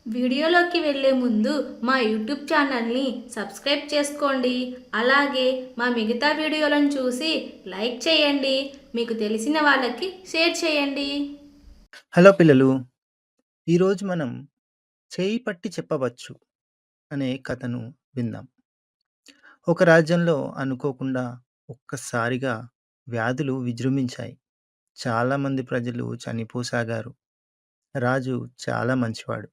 వీడియోలోకి వెళ్ళే ముందు మా యూట్యూబ్ ఛానల్ని సబ్స్క్రైబ్ చేసుకోండి. అలాగే మా మిగతా వీడియోలను చూసి లైక్ చేయండి. మీకు తెలిసిన వాళ్ళకి షేర్ చేయండి. హలో పిల్లలు! ఈరోజు మనం చేయి పట్టి చెప్పవచ్చు అనే కథను విందాం. ఒక రాజ్యంలో అనుకోకుండా ఒక్కసారిగా వ్యాధులు విజృంభించాయి. చాలామంది ప్రజలు చనిపోసాగారు. రాజు చాలా మంచివాడు.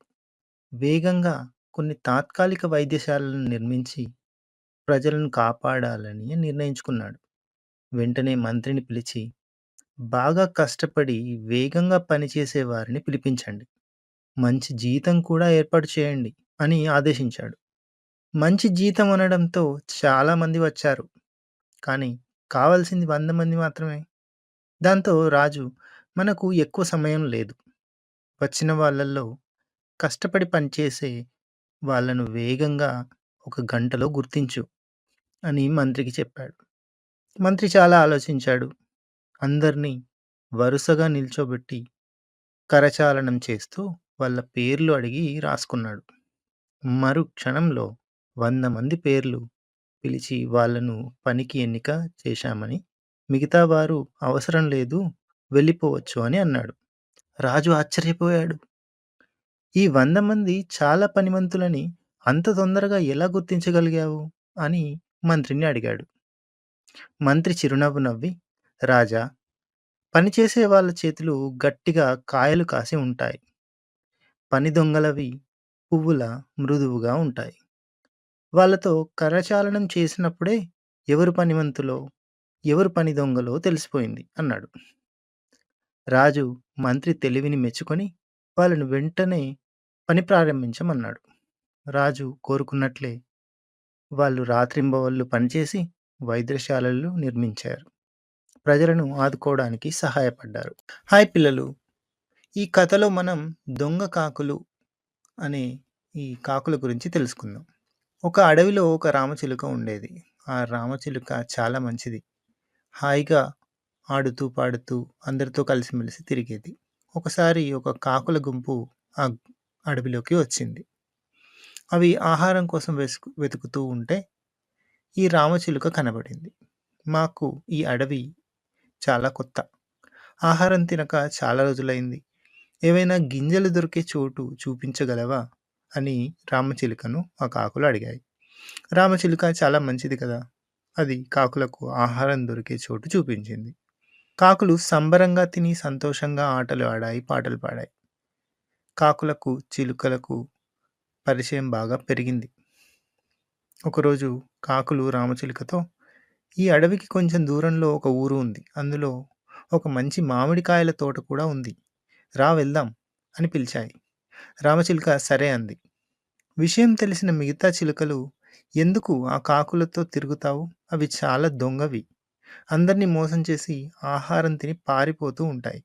వేగంగా కొన్ని తాత్కాలిక వైద్యశాలలను నిర్మించి ప్రజలను కాపాడాలని నిర్ణయించుకున్నాడు. వెంటనే మంత్రిని పిలిచి, బాగా కష్టపడి వేగంగా పనిచేసే వారిని పిలిపించండి. మంచి జీతం కూడా ఏర్పాటు చేయండి అని ఆదేశించాడు. మంచి జీతం అనడంతో చాలామంది వచ్చారు. కానీ కావాల్సింది 100 మంది మాత్రమే. దాంతో రాజు, మనకు ఎక్కువ సమయం లేదు. వచ్చిన వాళ్ళల్లో కష్టపడి పనిచేసే వాళ్ళను వేగంగా ఒక గంటలో గుర్తించు అని మంత్రికి చెప్పాడు. మంత్రి చాలా ఆలోచించాడు. అందరినీ వరుసగా నిల్చోబెట్టి కరచాలనం చేస్తూ వాళ్ళ పేర్లు అడిగి రాసుకున్నాడు. మరు క్షణంలో 100 మంది పేర్లు పిలిచి వాళ్ళను పనికి ఎన్నిక చేశామని, మిగతా వారు అవసరం లేదు, వెళ్ళిపోవచ్చు అని అన్నాడు. రాజు ఆశ్చర్యపోయాడు. ఈ 100 మంది చాలా పనిమంతులని అంత తొందరగా ఎలా గుర్తించగలిగావు అని మంత్రిని అడిగాడు. మంత్రి చిరునవ్వు నవ్వి, రాజా, పనిచేసే వాళ్ళ చేతులు గట్టిగా కాయలు కాసి ఉంటాయి. పని దొంగలవి పువ్వుల మృదువుగా ఉంటాయి. వాళ్ళతో కరచాలనం చేసినప్పుడే ఎవరు పనిమంతులో, ఎవరు పని దొంగలో తెలిసిపోయింది అన్నాడు. రాజు మంత్రి తెలివిని మెచ్చుకొని వాళ్ళను వెంటనే పని ప్రారంభించమన్నాడు. రాజు కోరుకున్నట్లే వాళ్ళు రాత్రింబవళ్ళు పనిచేసి వైద్యశాలలు నిర్మించారు. ప్రజలను ఆదుకోవడానికి సహాయపడ్డారు. హాయ్ పిల్లలు! ఈ కథలో మనం దొంగ కాకులు అనే ఈ కాకుల గురించి తెలుసుకుందాం. ఒక అడవిలో ఒక రామచిలుక ఉండేది. ఆ రామచిలుక చాలా మంచిది. హాయిగా ఆడుతూ, పాడుతూ అందరితో కలిసిమెలిసి తిరిగేది. ఒకసారి ఒక కాకుల గుంపు ఆ అడవిలోకి వచ్చింది. అవి ఆహారం కోసం వెతుకుతూ ఉంటే ఈ రామచిలుక కనబడింది. మాకు ఈ అడవి చాలా కొత్త. ఆహారం తినక చాలా రోజులైంది. ఏవైనా గింజలు దొరికే చోటు చూపించగలవా అని రామచిలుకను ఆ కాకులు అడిగాయి. రామచిలుక చాలా మంచిది కదా! అది కాకులకు ఆహారం దొరికే చోటు చూపించింది. కాకులు సంబరంగా తిని సంతోషంగా ఆటలు ఆడాయి, పాటలు పాడాయి. కాకులకు, చిలుకలకు పరిచయం బాగా పెరిగింది. ఒకరోజు కాకులు రామచిలుకతో, ఈ అడవికి కొంచెం దూరంలో ఒక ఊరు ఉంది. అందులో ఒక మంచి మామిడికాయల తోట కూడా ఉంది. రా వెళ్దాం అని పిలిచాయి. రామచిలుక సరే అంది. విషయం తెలిసిన మిగతా చిలుకలు, ఎందుకు ఆ కాకులతో తిరుగుతావు? అవి చాలా దొంగవి. అందరినీ మోసం చేసి ఆహారం తిని పారిపోతూ ఉంటాయి.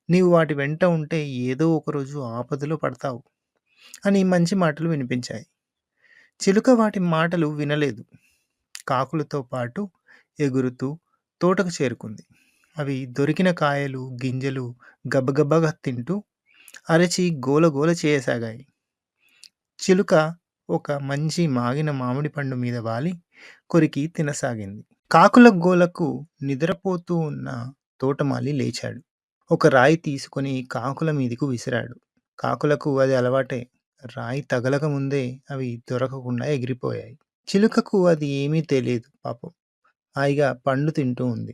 నీవు వాటి వెంట ఉంటే ఏదో ఒకరోజు ఆపదలో పడతావు అని మంచి మాటలు వినిపించాయి. చిలుక వాటి మాటలు వినలేదు. కాకులతో పాటు ఎగురుతూ తోటకు చేరుకుంది. అవి దొరికిన కాయలు, గింజలు గబగబగా తింటూ అరచి గోలగోల చేయసాగాయి. చిలుక ఒక మంచి మాగిన మామిడి పండు మీద వాలి కొరికి తినసాగింది. కాకుల గోలకు నిద్రపోతూ ఉన్న తోటమాలి లేచాడు. ఒక రాయి తీసుకొని కాకుల మీదకు విసిరాడు. కాకులకు అది అలవాటే. రాయి తగలక ముందే అవి దొరకకుండా ఎగిరిపోయాయి. చిలుకకు అది ఏమీ తెలియదు పాపం. హాయిగా పండు తింటూ ఉంది.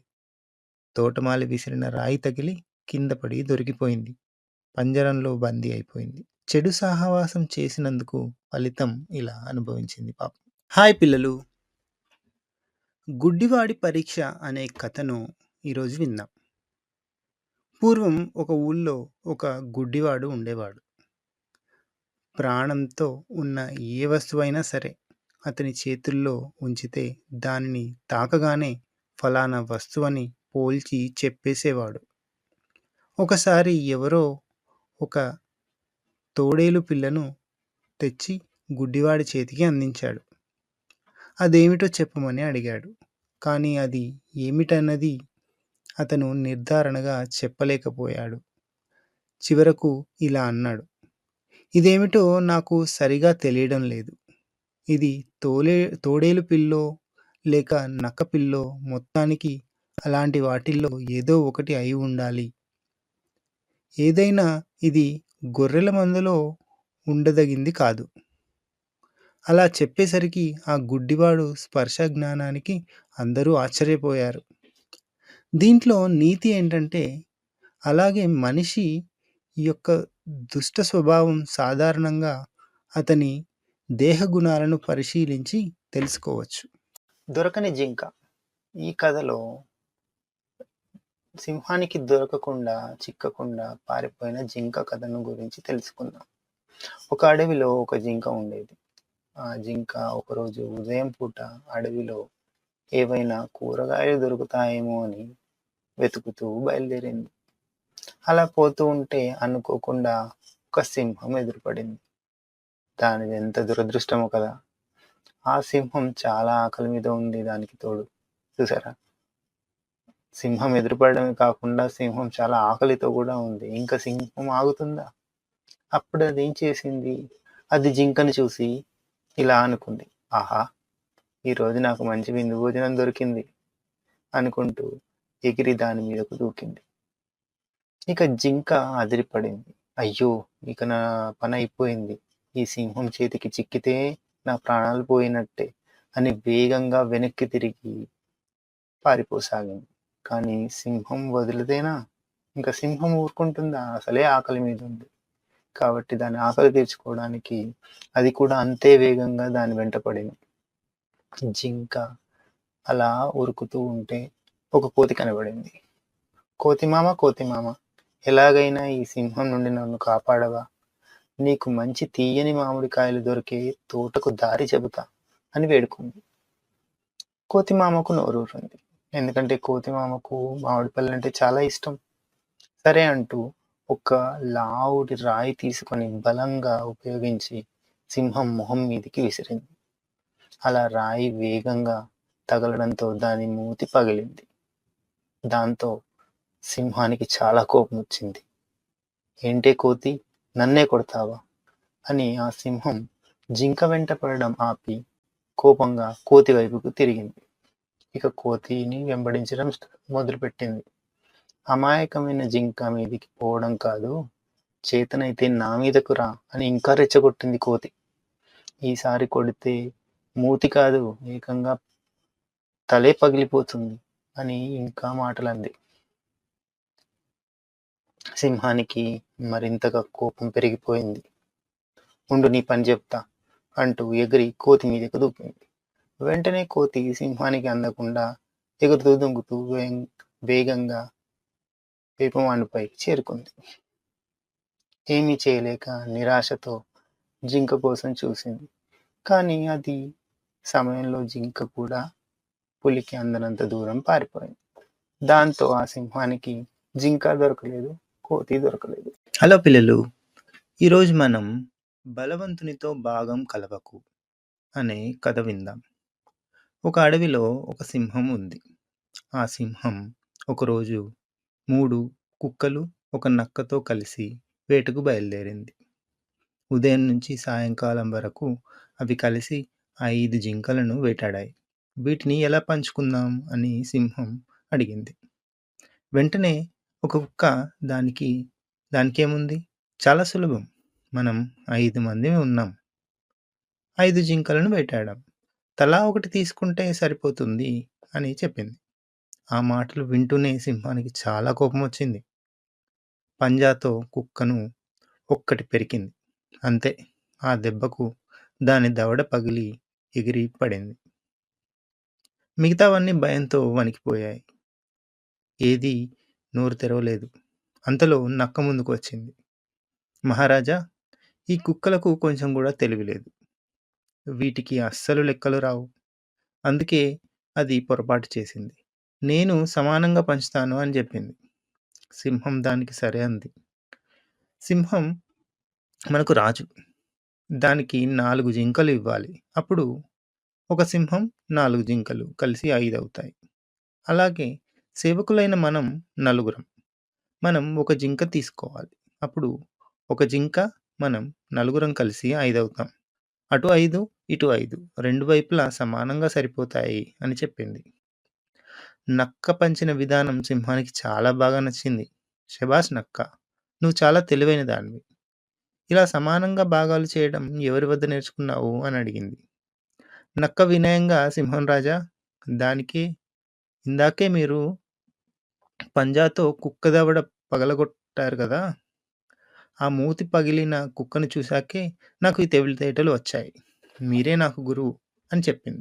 తోటమాలి విసిరిన రాయి తగిలి కింద పడి దొరికిపోయింది. పంజరంలో బందీ అయిపోయింది. చెడు సహవాసం చేసినందుకు ఫలితం ఇలా అనుభవించింది పాపం. హాయ్ పిల్లలు! గుడ్డివాడి పరీక్ష అనే కథను ఈరోజు విందాం. పూర్వం ఒక ఊళ్ళో ఒక గుడ్డివాడు ఉండేవాడు. ప్రాణంతో ఉన్న ఏ వస్తువైనా సరే అతని చేతుల్లో ఉంచితే దానిని తాకగానే ఫలానా వస్తువని పోల్చి చెప్పేసేవాడు. ఒకసారి ఎవరో ఒక తోడేలు పిల్లను తెచ్చి గుడ్డివాడి చేతికి అందించాడు. అదేమిటో చెప్పమని అడిగాడు. కానీ అది ఏమిటన్నది అతను నిర్ధారణగా చెప్పలేకపోయాడు. చివరకు ఇలా అన్నాడు, ఇదేమిటో నాకు సరిగా తెలియడం లేదు. ఇది తోలే తోడేలు పిల్లో, లేక నక్క పిల్లో, మొత్తానికి అలాంటి వాటిల్లో ఏదో ఒకటి అయి ఉండాలి. ఏదైనా ఇది గొర్రెల మందలో ఉండదగింది కాదు. అలా చెప్పేసరికి ఆ గుడ్డివాడు స్పర్శ జ్ఞానానికి అందరూ ఆశ్చర్యపోయారు. దీంట్లో నీతి ఏంటంటే, అలాగే మనిషి యొక్క దుష్ట స్వభావం సాధారణంగా అతని దేహ గుణాలను పరిశీలించి తెలుసుకోవచ్చు. దొరకని జింక. ఈ కథలో సింహానికి దొరకకుండా, చిక్కకుండా పారిపోయిన జింక కథను గురించి తెలుసుకుందాం. ఒక అడవిలో ఒక జింక ఉండేది. ఆ జింక ఒకరోజు ఉదయం పూట అడవిలో ఏవైనా కూరగాయలు దొరుకుతాయేమో అని వెతుకుతూ బయలుదేరింది. అలా పోతూ ఉంటే అనుకోకుండా ఒక సింహం ఎదురుపడింది. దానిది ఎంత దురదృష్టమో కదా! ఆ సింహం చాలా ఆకలి మీద ఉంది దానికి తోడు. చూసారా? సింహం ఎదురుపడడమే కాకుండా సింహం చాలా ఆకలితో కూడా ఉంది. ఇంకా సింహం ఆగుతుందా? అప్పుడు అదేం చేసింది? అది జింకను చూసి ఇలా అనుకుంది. ఆహా! ఈరోజు నాకు మంచి విందు భోజనం దొరికింది అనుకుంటూ ఎగిరి దాని మీదకు దూకింది. ఇక జింక అదిరిపడింది. అయ్యో! ఇక నా పనయిపోయింది. ఈ సింహం చేతికి చిక్కితే నా ప్రాణాలు పోయినట్టే అని వేగంగా వెనక్కి తిరిగి పారిపోసాగింది. కానీ సింహం వదిలితేనా? ఇంక సింహం ఊరుకుంటుందా? అసలే ఆకలి మీద ఉంది. కాబట్టి దాని ఆకలి తీర్చుకోవడానికి అది కూడా అంతే వేగంగా దాని వెంట పడింది. జింక అలా ఉరుకుతూ ఉంటే ఒక కోతి కనబడింది. కోతిమామ, కోతిమామ, ఎలాగైనా ఈ సింహం నుండి నన్ను కాపాడవా? నీకు మంచి తీయని మామిడికాయలు దొరికే తోటకు దారి చెబుతా అని వేడుకుంది. కోతిమామకు నోరూరింది. ఎందుకంటే కోతిమామకు మామిడి పళ్ళంటే చాలా ఇష్టం. సరే అంటూ ఒక లావుడి రాయి తీసుకొని బలంగా ఉపయోగించి సింహం మొహం మీదికి విసిరింది. అలా రాయి వేగంగా తగలడంతో దాని మూతి పగిలింది. దాంతో సింహానికి చాలా కోపం వచ్చింది. ఏంటే కోతి, నన్నే కొడతావా అని ఆ సింహం జింక వెంట పడడం ఆపి కోపంగా కోతి వైపుకు తిరిగింది. ఇక కోతిని వెంబడించడం మొదలుపెట్టింది. అమాయకమైన జింక మీదికి పోవడం కాదు, చేతనైతే నా మీదకు రా అని ఇంకా రెచ్చగొట్టింది కోతి. ఈసారి కొడితే మూతి కాదు, ఏకంగా తలే పగిలిపోతుంది అని ఇంకా మాటలంది. సింహానికి మరింతగా కోపం పెరిగిపోయింది. ఉండు నీ పని చెప్తా అంటూ ఎగిరి కోతి మీదకు దూకింది. వెంటనే కోతి సింహానికి అందకుండా ఎగురుతూ దుంకుతూ వేగంగా వేపమానుపై చేరుకుంది. ఏమీ చేయలేక నిరాశతో జింక కోసం చూసింది. కానీ అది సమయంలో జింక కూడా పులికి అందనంత దూరం పారిపోయింది. దాంతో ఆ సింహానికి జింక దొరకలేదు, కోతి దొరకలేదు. హలో పిల్లలు, ఈరోజు మనం బలవంతునితో భాగం కలవకు అనే కథ విందాం. ఒక అడవిలో ఒక సింహం ఉంది. ఆ సింహం ఒకరోజు 3 కుక్కలు, ఒక నక్కతో కలిసి వేటకు బయలుదేరింది. ఉదయం నుంచి సాయంకాలం వరకు అవి కలిసి 5 జింకలను వేటాడాయి. వీటిని ఎలా పంచుకుందాం అని సింహం అడిగింది. వెంటనే ఒక కుక్క దానికేముంది, చాలా సులభం. మనం 5 మంది ఉన్నాం. 5 జింకలను వేటాడాం. తలా ఒకటి తీసుకుంటే సరిపోతుంది అని చెప్పింది. ఆ మాటలు వింటూనే సింహానికి చాలా కోపం వచ్చింది. పంజాతో కుక్కను ఒక్కటి పెరికింది. అంతే, ఆ దెబ్బకు దాని దవడ పగిలి ఎగిరి పడింది. మిగతావన్నీ భయంతో వణికిపోయాయి. ఏదీ నోరు తెరవలేదు. అంతలో నక్క ముందుకు వచ్చింది. మహారాజా, ఈ కుక్కలకు కొంచెం కూడా తెలివి లేదు. వీటికి అస్సలు లెక్కలు రావు. అందుకే అది పొరపాటు చేసింది. నేను సమానంగా పంచుతాను అని చెప్పింది. సింహం దానికి సరే అంది. సింహం మనకు రాజు. దానికి 4 జింకలు ఇవ్వాలి. అప్పుడు ఒక సింహం, 4 జింకలు కలిసి 5 అవుతాయి. అలాగే సేవకులైన మనం నలుగురం. మనం ఒక జింక తీసుకోవాలి. అప్పుడు ఒక జింక మనం నలుగురం కలిసి 5 అవుతాం. అటు 5, ఇటు 5 రెండు వైపులా సమానంగా సరిపోతాయి అని చెప్పింది. నక్క పంచిన విధానం సింహానికి చాలా బాగా నచ్చింది. శభాష్ నక్క! నువ్వు చాలా తెలివైన దానివి. ఇలా సమానంగా భాగాలు చేయడం ఎవరి వద్ద నేర్చుకున్నావు అని అడిగింది. నక్క వినయంగా సింహం రాజా, దానికే ఇందాకే మీరు పంజాతో కుక్క దవడ పగలగొట్టారు కదా! ఆ మూతి పగిలిన కుక్కను చూశాకే నాకు ఈ తెలివితేటలు వచ్చాయి. మీరే నాకు గురువు అని చెప్పింది.